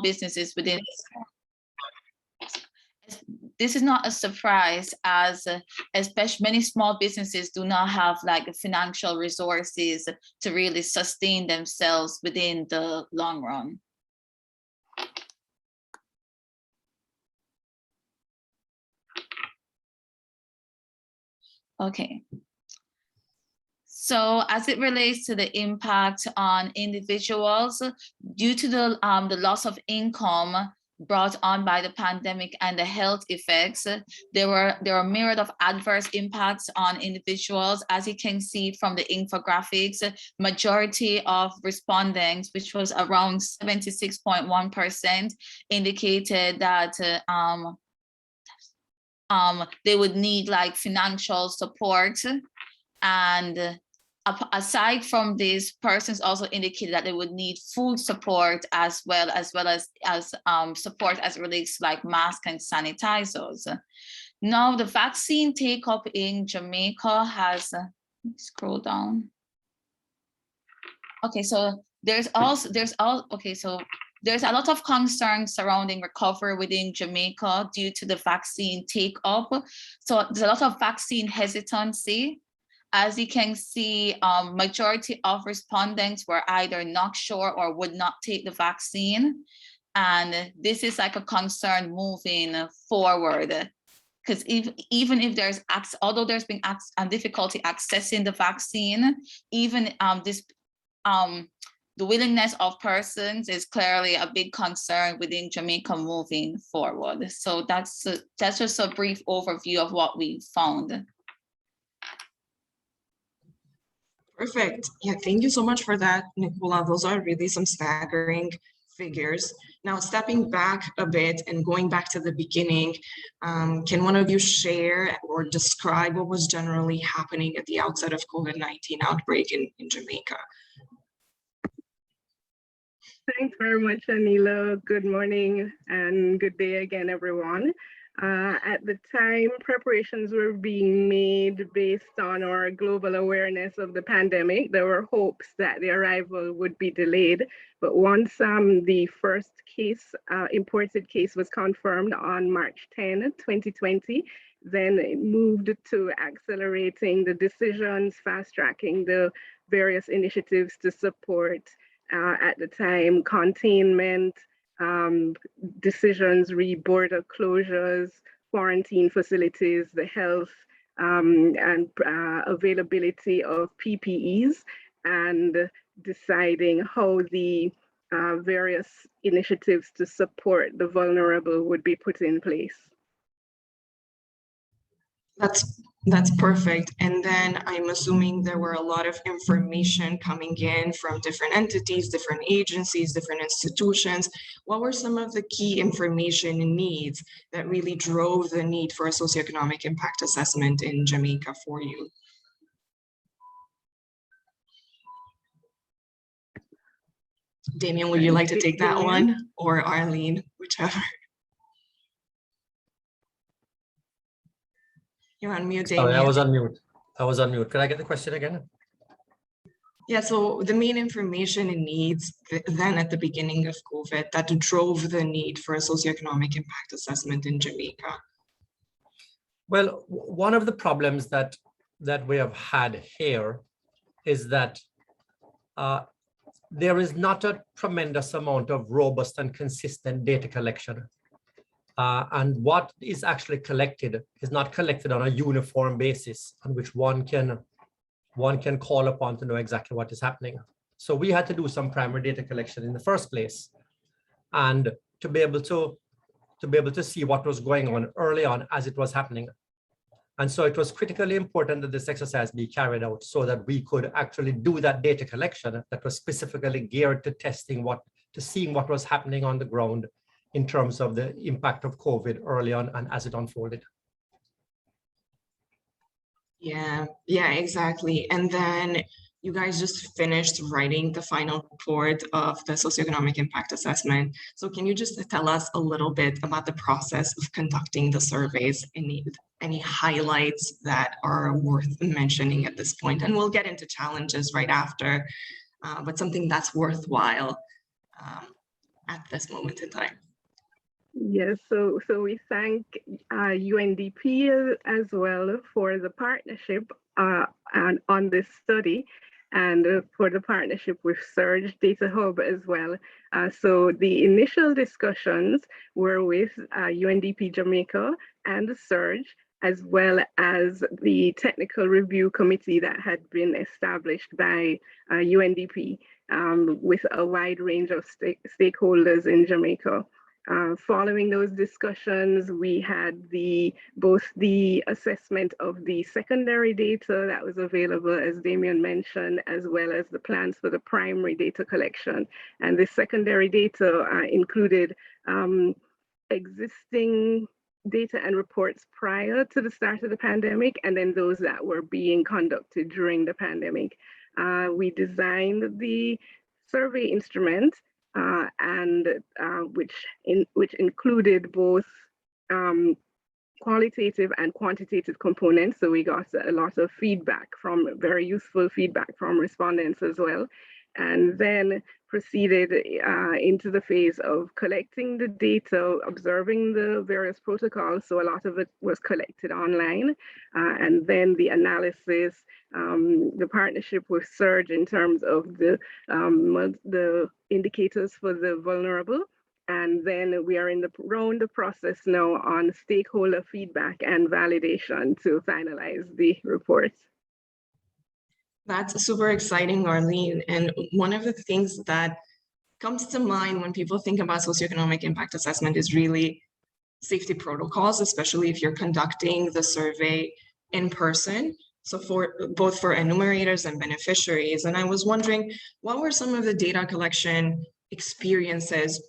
businesses within. This is not a surprise, as especially many small businesses do not have like financial resources to really sustain themselves within the long run. Okay. So as it relates to the impact on individuals, due to the loss of income brought on by the pandemic and the health effects, there were a myriad of adverse impacts on individuals. As you can see from the infographics, majority of respondents, which was around 76.1%, indicated that they would need like financial support. And aside from this, persons also indicated that they would need food support as well as support as it relates to like masks and sanitizers. Now the vaccine take up in Jamaica has, scroll down. Okay, so there's a lot of concern surrounding recovery within Jamaica due to the vaccine take up. So there's a lot of vaccine hesitancy. As you can see, majority of respondents were either not sure or would not take the vaccine. And this is like a concern moving forward. Because even if although there's been difficulty accessing the vaccine, even the willingness of persons is clearly a big concern within Jamaica moving forward. So that's just a brief overview of what we found. Perfect. Yeah, thank you so much for that, Nicola. Those are really some staggering figures. Now, stepping back a bit and going back to the beginning, can one of you share or describe what was generally happening at the outset of COVID-19 outbreak in Jamaica? Thanks very much, Anila. Good morning and good day again, everyone. At the time, preparations were being made based on our global awareness of the pandemic. There were hopes that the arrival would be delayed, but once the first case, imported case, was confirmed on March 10, 2020, then it moved to accelerating the decisions, fast-tracking the various initiatives to support, at the time, containment, decisions, border closures, quarantine facilities, the health and availability of PPEs, and deciding how the various initiatives to support the vulnerable would be put in place. That's perfect. And then I'm assuming there were a lot of information coming in from different entities, different agencies, different institutions. What were some of the key information needs that really drove the need for a socioeconomic impact assessment in Jamaica for you? Damien, would you like to take that one, or Arlene, whichever? You're on mute, Damien. Sorry, I was on mute. Could I get the question again? Yeah, so the main information and needs then at the beginning of COVID that drove the need for a socioeconomic impact assessment in Jamaica. Well, one of the problems that we have had here is that there is not a tremendous amount of robust and consistent data collection. And what is actually collected is not collected on a uniform basis on which one can call upon to know exactly what is happening. So we had to do some primary data collection in the first place, and to be able to see what was going on early on as it was happening. And so it was critically important that this exercise be carried out so that we could actually do that data collection that was specifically geared to seeing what was happening on the ground in terms of the impact of COVID early on and as it unfolded. Yeah, exactly. And then you guys just finished writing the final report of the socioeconomic impact assessment. So can you just tell us a little bit about the process of conducting the surveys, any highlights that are worth mentioning at this point? And we'll get into challenges right after, but something that's worthwhile at this moment in time? Yes, so we thank UNDP as well for the partnership on this study, and for the partnership with Surge Data Hub as well. So the initial discussions were with UNDP Jamaica and Surge, as well as the technical review committee that had been established by UNDP with a wide range of stakeholders in Jamaica. Following those discussions, we had both the assessment of the secondary data that was available, as Damien mentioned, as well as the plans for the primary data collection. And the secondary data included existing data and reports prior to the start of the pandemic, and then those that were being conducted during the pandemic. We designed the survey instrument, which included both qualitative and quantitative components. So we got a lot of feedback, very useful feedback from respondents as well. And then proceeded into the phase of collecting the data, observing the various protocols. So a lot of it was collected online. And then the analysis, the partnership with Surge in terms of the indicators for the vulnerable. And then we are in the process now on stakeholder feedback and validation to finalize the report. That's super exciting, Arlene. And one of the things that comes to mind when people think about socioeconomic impact assessment is really safety protocols, especially if you're conducting the survey in person. So both for enumerators and beneficiaries. And I was wondering, what were some of the data collection experiences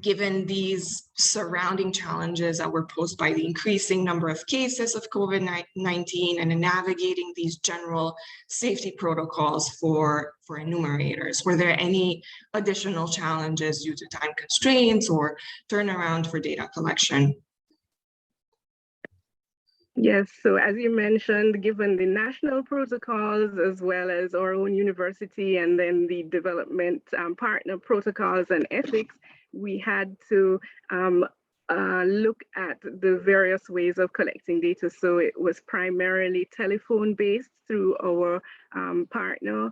given these surrounding challenges that were posed by the increasing number of cases of COVID-19 and in navigating these general safety protocols for enumerators? Were there any additional challenges due to time constraints or turnaround for data collection? Yes, so as you mentioned, given the national protocols as well as our own university and then the development partner protocols and ethics, we had to look at the various ways of collecting data. So it was primarily telephone-based through our partner,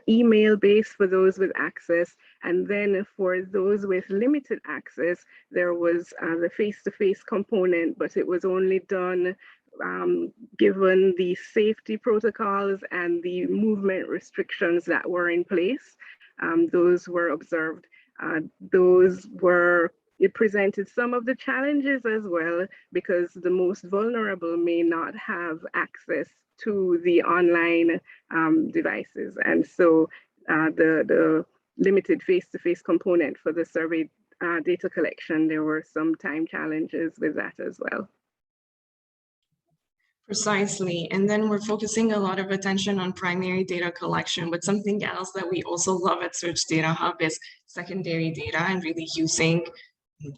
email-based for those with access, and then for those with limited access, there was the face-to-face component, but it was only done given the safety protocols and the movement restrictions that were in place. Those were observed. It presented some of the challenges as well, because the most vulnerable may not have access to the online devices. And so the limited face-to-face component for the survey data collection, there were some time challenges with that as well. Precisely. And then we're focusing a lot of attention on primary data collection, but something else that we also love at Search Data Hub is secondary data, and really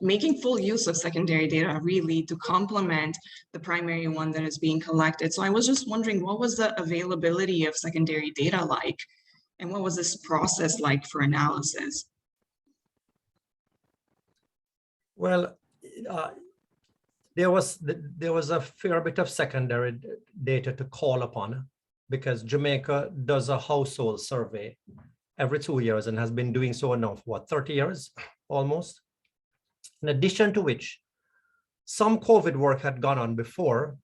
making full use of secondary data really to complement the primary one that is being collected. So I was just wondering, what was the availability of secondary data like? And what was this process like for analysis? Well, there was a fair bit of secondary data to call upon, because Jamaica does a household survey every 2 years and has been doing so now for what, 30 years almost. In addition to which, some COVID work had gone on before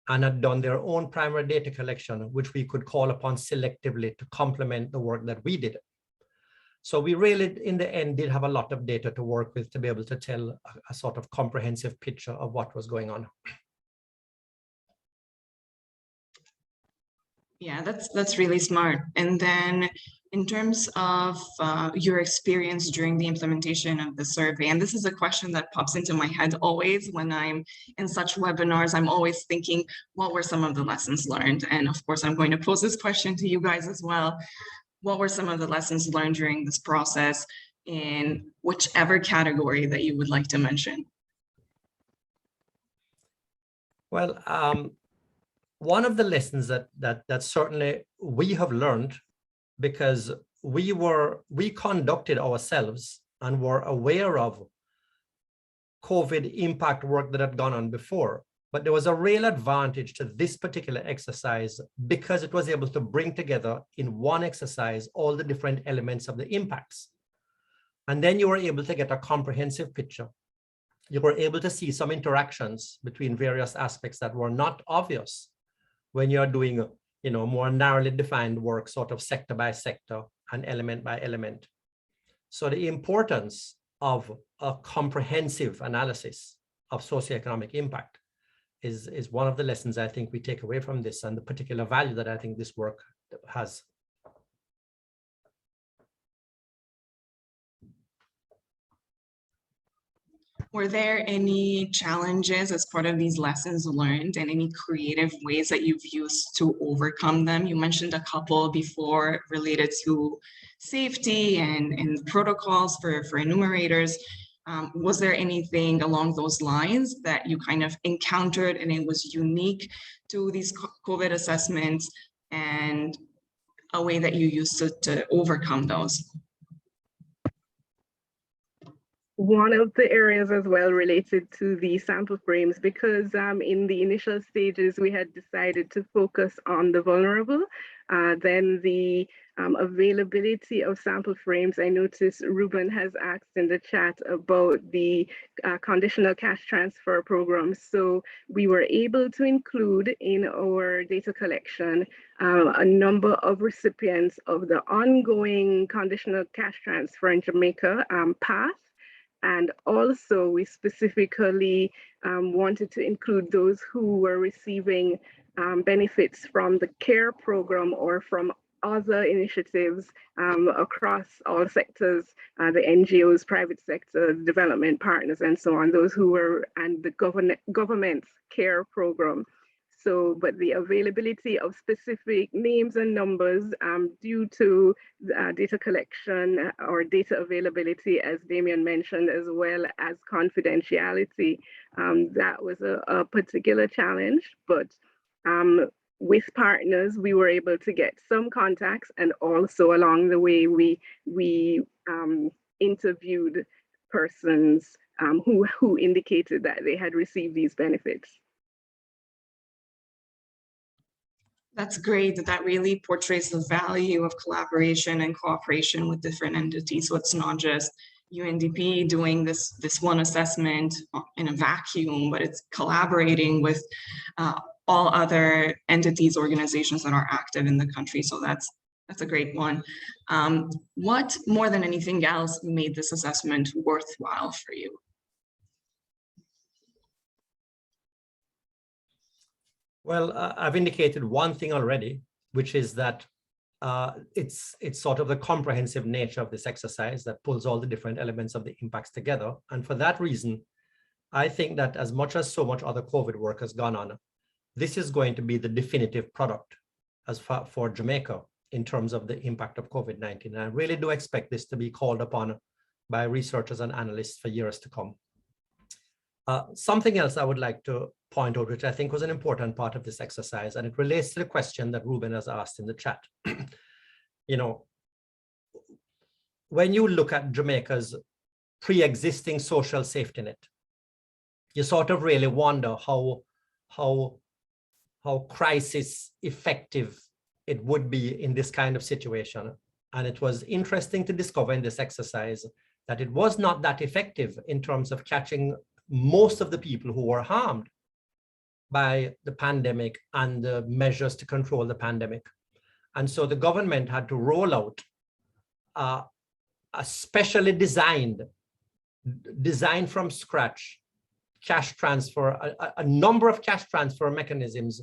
and had done their own primary data collection, which we could call upon selectively to complement the work that we did. So we really, in the end, did have a lot of data to work with to be able to tell a sort of comprehensive picture of what was going on. Yeah, that's really smart. And then in terms of your experience during the implementation of the survey, and this is a question that pops into my head always when I'm in such webinars, I'm always thinking, what were some of the lessons learned? And of course, I'm going to pose this question to you guys as well. What were some of the lessons learned during this process in whichever category that you would like to mention? Well, one of the lessons that certainly we have learned, because we conducted ourselves and were aware of COVID impact work that had gone on before. But there was a real advantage to this particular exercise because it was able to bring together in one exercise all the different elements of the impacts. And then you were able to get a comprehensive picture. You were able to see some interactions between various aspects that were not obvious when you're doing, more narrowly defined work, sort of sector by sector and element by element. So the importance of a comprehensive analysis of socioeconomic impact is one of the lessons I think we take away from this, and the particular value that I think this work has. Were there any challenges as part of these lessons learned and any creative ways that you've used to overcome them? You mentioned a couple before related to safety and protocols for enumerators. Was there anything along those lines that you kind of encountered and it was unique to these COVID assessments and a way that you used to overcome those? One of the areas as well related to the sample frames, because in the initial stages, we had decided to focus on the vulnerable. Then the availability of sample frames, I noticed Ruben has asked in the chat about the conditional cash transfer programs. So we were able to include in our data collection a number of recipients of the ongoing conditional cash transfer in Jamaica path. And also we specifically wanted to include those who were receiving benefits from the CARE program or from other initiatives across all sectors, the NGOs, private sector, development partners, and so on, those who were, and the government's CARE program. So, but the availability of specific names and numbers due to data collection or data availability, as Damien mentioned, as well as confidentiality, that was a particular challenge. But with partners, we were able to get some contacts, and also along the way, we interviewed persons who indicated that they had received these benefits. That's great. That really portrays the value of collaboration and cooperation with different entities. So it's not just UNDP doing this one assessment in a vacuum, but it's collaborating with all other entities, organizations that are active in the country. So that's a great one. What more than anything else made this assessment worthwhile for you? Well, I've indicated one thing already, which is that it's sort of the comprehensive nature of this exercise that pulls all the different elements of the impacts together. And for that reason, I think that as much as so much other COVID work has gone on, this is going to be the definitive product for Jamaica in terms of the impact of COVID-19. And I really do expect this to be called upon by researchers and analysts for years to come. Something else I would like to point out, which I think was an important part of this exercise, and it relates to the question that Ruben has asked in the chat. When you look at Jamaica's pre-existing social safety net, you sort of really wonder how crisis effective it would be in this kind of situation. And it was interesting to discover in this exercise that it was not that effective in terms of catching most of the people who were harmed by the pandemic and the measures to control the pandemic. And so the government had to roll out a specially designed from scratch cash transfer, a number of cash transfer mechanisms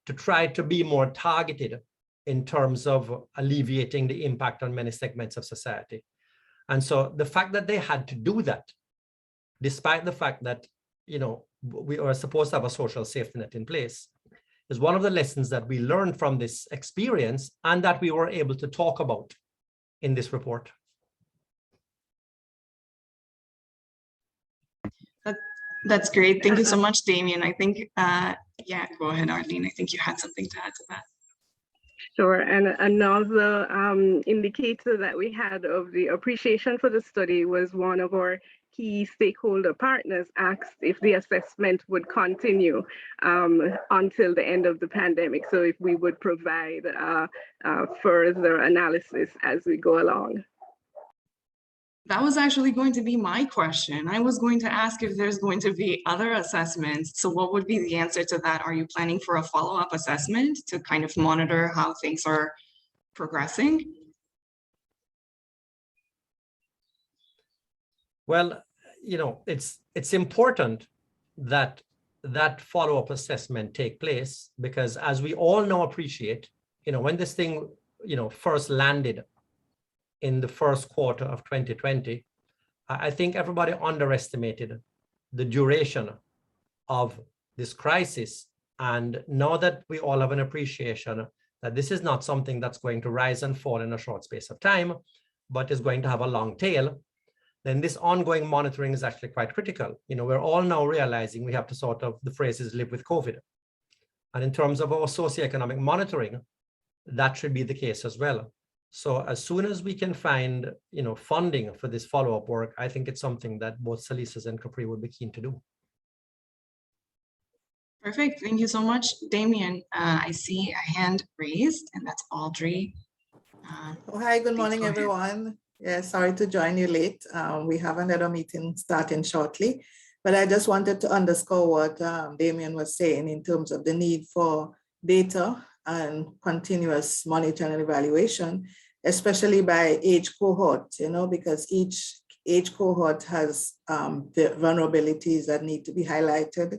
to try to be more targeted in terms of alleviating the impact on many segments of society. And so the fact that they had to do that, despite the fact that, we are supposed to have a social safety net in place, is one of the lessons that we learned from this experience and that we were able to talk about in this report. That's great. Thank you so much, Damien. I think, yeah, go ahead, Arlene. I think you had something to add to that. Sure. And another indicator that we had of the appreciation for the study was one of our key stakeholder partners asked if the assessment would continue until the end of the pandemic. So if we would provide further analysis as we go along. That was actually going to be my question. I was going to ask if there's going to be other assessments. So what would be the answer to that? Are you planning for a follow-up assessment to kind of monitor how things are progressing? Well, you know, it's important that that follow-up assessment take place, because as we all now appreciate, you know, when this thing, you know, first landed in the first quarter of 2020, I think everybody underestimated the duration of this crisis. And now that we all have an appreciation that this is not something that's going to rise and fall in a short space of time, but is going to have a long tail, then this ongoing monitoring is actually quite critical. You know, we're all now realizing we have to sort of, the phrase is live with COVID. And in terms of our socioeconomic monitoring, that should be the case as well. So as soon as we can find, you know, funding for this follow-up work, I think it's something that both Salises and Capri would be keen to do. Perfect. Thank you so much, Damien. I see a hand raised, and that's Audrey. Hi, good morning, go ahead. everyone. Yeah, sorry to join you late. We have another meeting starting shortly, but I just wanted to underscore what Damien was saying in terms of the need for data and continuous monitoring and evaluation, especially by age cohort, you know, because each age cohort has the vulnerabilities that need to be highlighted.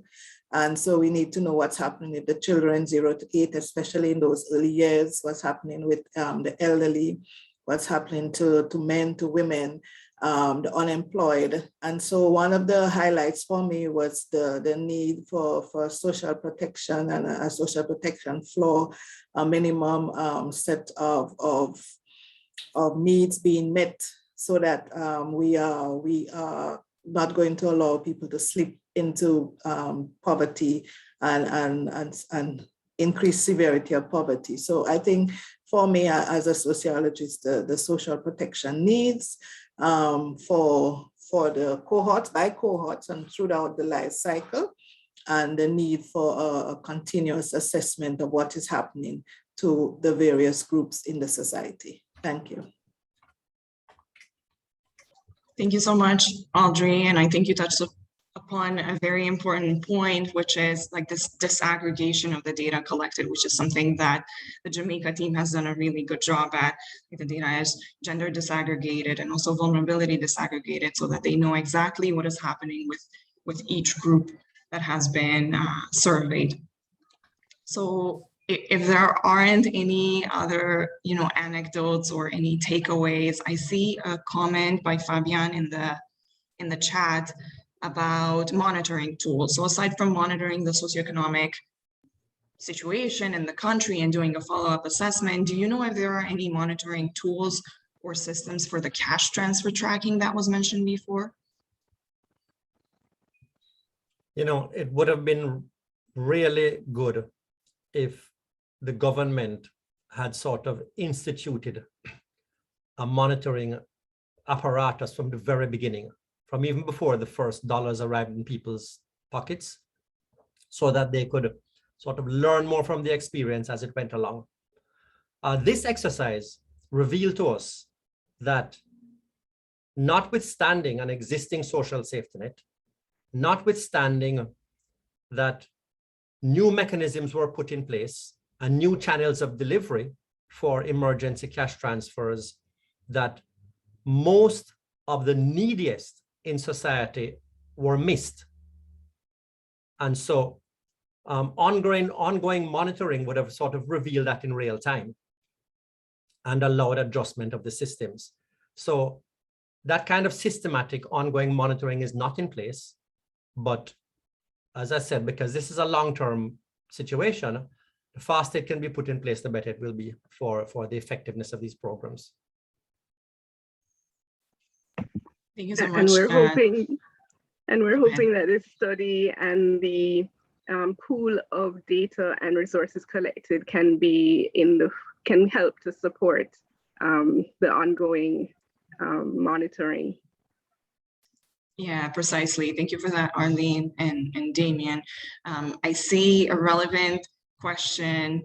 And so we need to know what's happening with the children 0 to 8, especially in those early years, what's happening with the elderly, what's happening to men, to women, the unemployed. And so one of the highlights for me was the need for social protection and a social protection floor, a minimum set of needs being met, so that we are not going to allow people to slip into poverty and increased severity of poverty. So I think for me as a sociologist, the social protection needs for the cohorts, by cohorts and throughout the life cycle, and the need for a continuous assessment of what is happening to the various groups in the society. Thank you. Thank you so much, Audrey. And I think you touched upon a very important point, which is like this disaggregation of the data collected, which is something that the Jamaica team has done a really good job at. The data is gender disaggregated and also vulnerability disaggregated, so that they know exactly what is happening with each group that has been surveyed. So if there aren't any other, you know, anecdotes or any takeaways, I see a comment by Fabian in the chat about monitoring tools. So aside from monitoring the socioeconomic situation in the country and doing a follow-up assessment, do you know if there are any monitoring tools or systems for the cash transfer tracking that was mentioned before? You know, it would have been really good if the government had sort of instituted a monitoring apparatus from the very beginning, from even before the first dollars arrived in people's pockets, so that they could sort of learn more from the experience as it went along. This exercise revealed to us that notwithstanding an existing social safety net, notwithstanding that new mechanisms were put in place and new channels of delivery for emergency cash transfers, that most of the neediest in society were missed. And so ongoing monitoring would have sort of revealed that in real time and allowed adjustment of the systems. So that kind of systematic ongoing monitoring is not in place. But as I said, because this is a long-term situation, the faster it can be put in place, the better it will be for the effectiveness of these programs. Thank you so much. And we're hoping that this study and the pool of data and resources collected can be in the can help to support the ongoing monitoring. Yeah, precisely. Thank you for that, Arlene and Damien. I see a relevant question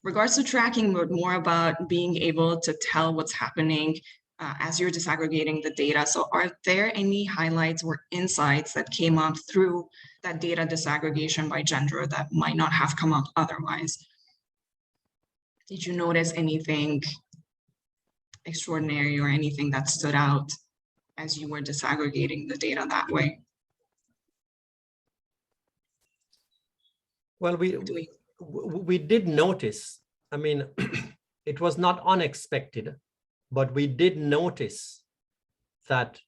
regards to tracking, but more about being able to tell what's happening as you're disaggregating the data. So are there any highlights or insights that came up through that data disaggregation by gender that might not have come up otherwise? Did you notice anything extraordinary or anything that stood out as you were disaggregating the data that way? Well, we did notice, I mean, it was not unexpected, but we did notice that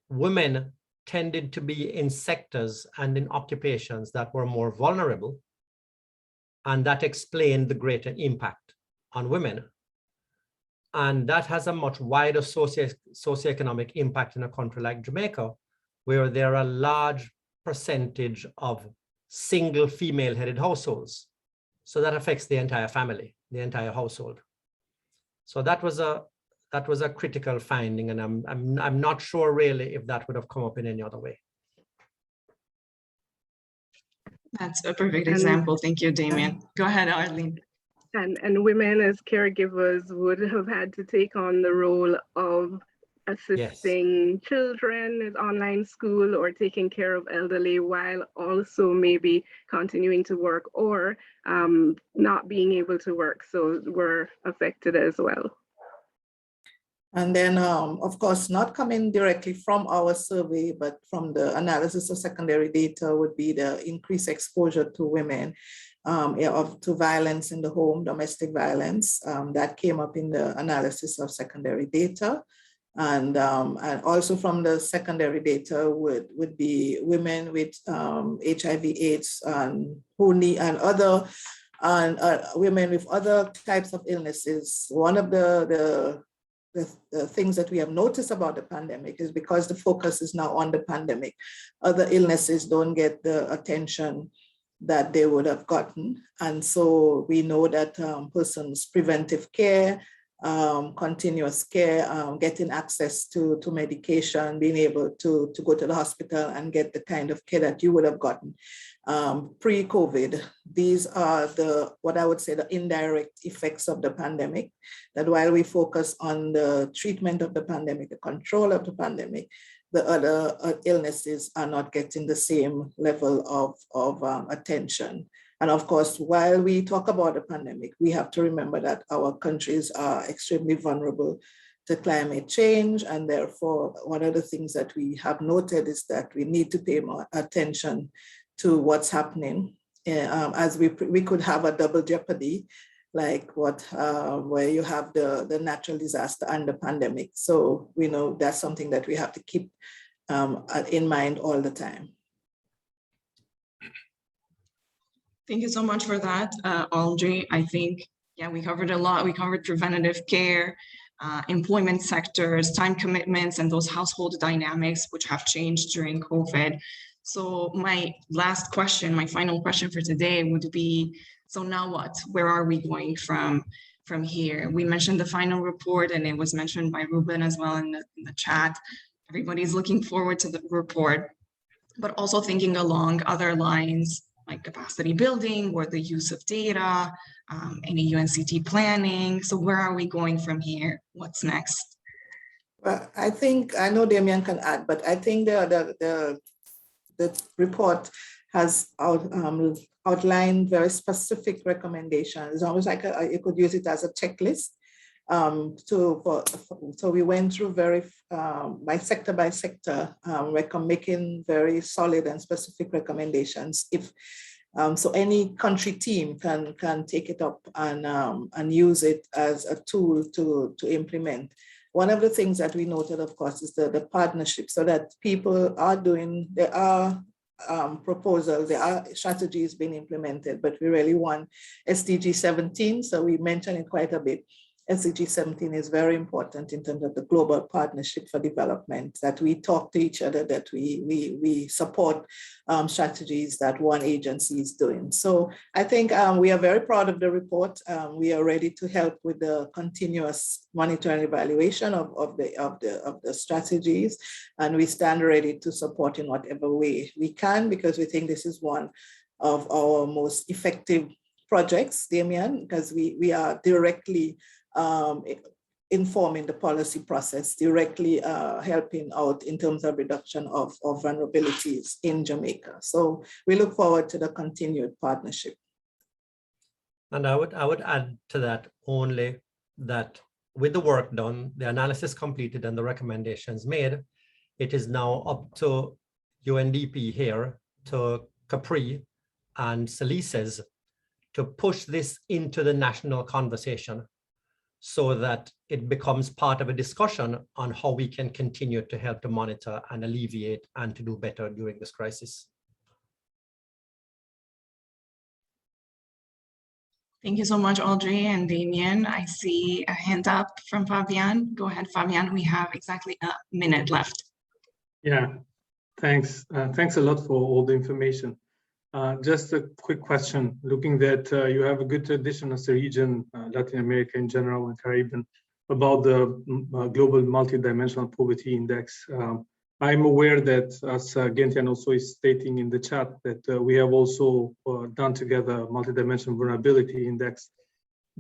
women tended to be in sectors and in occupations that were more vulnerable, and that explained the greater impact on women. And that has a much wider socioeconomic impact in a country like Jamaica, where there are a large percentage of single female-headed households. So that affects the entire family, the entire household. So that was a critical finding, and I'm not sure really if that would have come up in any other way. That's a perfect example. Thank you, Damien. Go ahead, Arlene. And women as caregivers would have had to take on the role of assisting children with online school or taking care of elderly while also maybe continuing to work or not being able to work. So were affected as well. And then, of course, not coming directly from our survey, but from the analysis of secondary data would be the increased exposure to women to violence in the home, domestic violence. That came up in the analysis of secondary data. And also from the secondary data would be women with HIV/AIDS who need and other women with other types of illnesses. One of the things that we have noticed about the pandemic is because the focus is now on the pandemic, other illnesses don't get the attention that they would have gotten. And so we know that persons' preventive care, continuous care, getting access to medication, being able to go to the hospital and get the kind of care that you would have gotten pre-COVID. These are what I would say the indirect effects of the pandemic, that while we focus on the treatment of the pandemic, the control of the pandemic, the other illnesses are not getting the same level of attention. And of course, while we talk about the pandemic, we have to remember that our countries are extremely vulnerable to climate change. And therefore, one of the things that we have noted is that we need to pay more attention to what's happening, as we could have a double jeopardy, like where you have the natural disaster and the pandemic. So we know that's something that we have to keep in mind all the time. Thank you so much for that, Audrey. I think, yeah, we covered a lot. We covered preventative care, employment sectors, time commitments, and those household dynamics, which have changed during COVID. So my last question, my final question for today would be, so now what? Where are we going from here? We mentioned the final report, and it was mentioned by Ruben as well in the chat. Everybody's looking forward to the report, but also thinking along other lines, like capacity building or the use of data, any UNCT planning. So where are we going from here? What's next? Well, I think, I know Damien can add, but I think the report has outlined very specific recommendations. It's almost like you could use it as a checklist. So we went through very by sector, making very solid and specific recommendations. If so, any country team can take it up and use it as a tool to implement. One of the things that we noted, of course, is the partnership, so that people are doing, there are proposals, there are strategies being implemented, but we really want SDG 17, so we mentioned it quite a bit. SDG 17 is very important in terms of the global partnership for development, that we talk to each other, that we support strategies that one agency is doing. So I think we are very proud of the report. We are ready to help with the continuous monitoring and evaluation of the strategies, and we stand ready to support in whatever way we can, because we think this is one of our most effective projects, Damien, because we are directly informing the policy process, directly helping out in terms of reduction of vulnerabilities in Jamaica. So we look forward to the continued partnership. And I would add to that only that with the work done, the analysis completed and the recommendations made, it is now up to UNDP here, to Capri and Salises to push this into the national conversation, so that it becomes part of a discussion on how we can continue to help to monitor and alleviate and to do better during this crisis. Thank you so much, Audrey and Damien. I see a hand up from Fabian. Go ahead, Fabian. We have exactly a minute left. Yeah, thanks. Thanks a lot for all the information. Just a quick question, looking that you have a good tradition as a region, Latin America in general and Caribbean, about the global multidimensional poverty index. I'm aware that, as Gentian also is stating in the chat, that we have also done together multidimensional vulnerability index.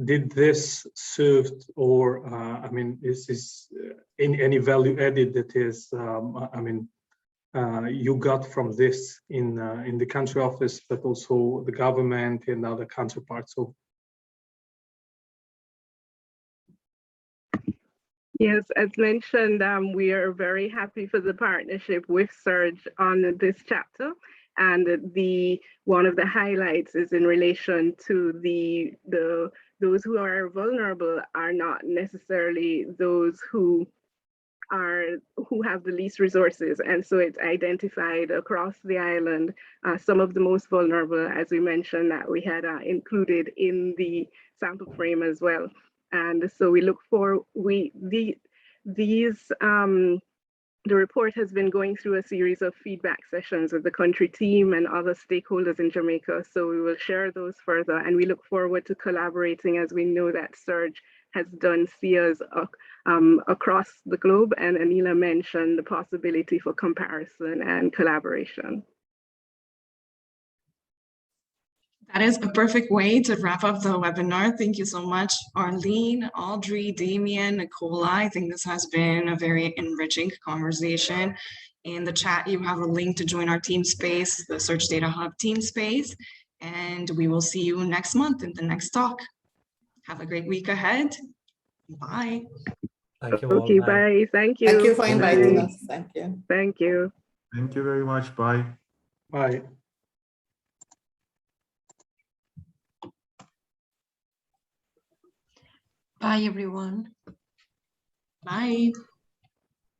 Did this serve, or I mean, is this any value added that is, I mean, you got from this in the country office, but also the government and other counterparts? So, yes, as mentioned, we are very happy for the partnership with Surge on this chapter. And one of the highlights is in relation to those who are vulnerable are not necessarily those who have the least resources, and so it's identified across the island some of the most vulnerable, as we mentioned, that we had included in the sample frame as well. And so we look for the report has been going through a series of feedback sessions with the country team and other stakeholders in Jamaica. So we will share those further, and we look forward to collaborating, as we know that Surge has done SEAs across the globe, and Anila mentioned the possibility for comparison and collaboration. That is a perfect way to wrap up the webinar. Thank you so much, Arlene, Audrey, Damien, Nicola. I think this has been a very enriching conversation. In the chat, you have a link to join our team space, the Search Data Hub team space, and we will see you next month in the next talk. Have a great week ahead. Bye. Thank you all. Okay, bye. Thank you. Thank you for inviting Bye. us. Thank you. Thank you. Thank you very much. Bye. bye. Bye, everyone. Bye.